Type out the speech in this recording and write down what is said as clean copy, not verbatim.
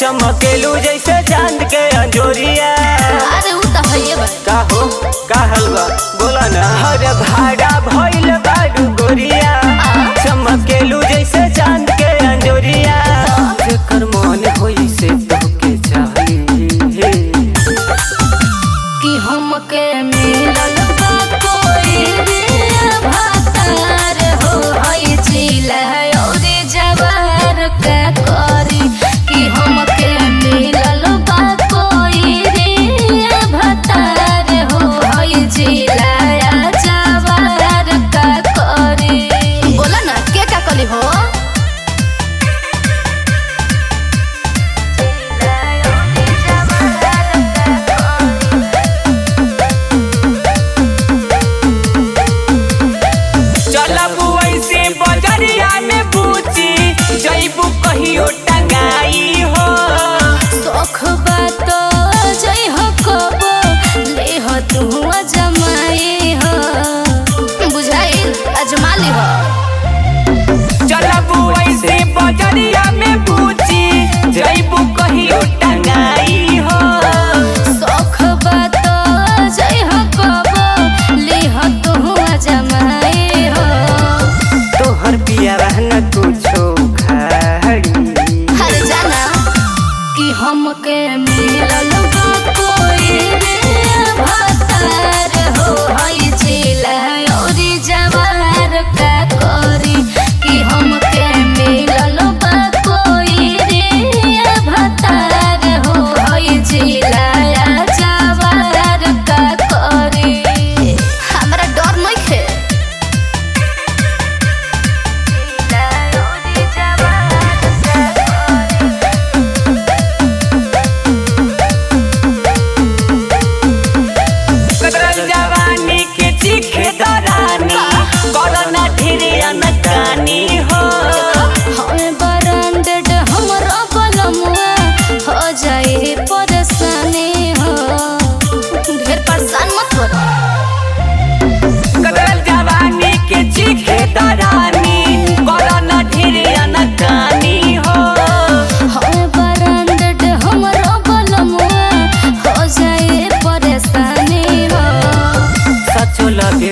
चमकेलू जैसे चांद के अंजोरिया। अरे वो तो है बा का हो का हलवा बोला ना। हर भाड़ा भइल बारू गोरिया, चमकेलू जैसे चांद के अंजोरिया। जेकर मन होई से तोके चाहिए कि हमके मिलल बा कोई रे भातार हो हई जिला और जवार का करी। कि हमके मिलल बा कोई रे भातार हो हई जिला जवार का करी। बोला ना के का कली हो। बजरिया में पूछी जईबू कहियो टंगाई हो। शौख बात जई हो कबो ले हो तू जमाई हो। बुझाई अजमा ली हो। चलबू ऐसे बजरिया में पूछी जईबू कहियो टंगाई हो। शौख बात जई हो कबो ले हो तू जमाई हो। तोहर पिया रहना कुछो खाड़ी। हर जाना कि हमके मिलल बा कोई रे भातार हो हई जिला और जवार का करी। कि हमके मिलल बा कोई रे भातार हो हई जिला जवार का करी। हमरा डर नइखे। जवानी के चीखे दरानी कोरोना ढेरे अनकानी हो। हमें बरांडेड हमरा बलमुआ हो जाए परेशानी हो। ढेर परेशान मत हो। कदरल जवानी के चीखे दरानी कोरोना ढेरे अनकानी हो। हमें बरांडेड हमरा बलमुआ हो जाए परेशानी हो। सचो लगे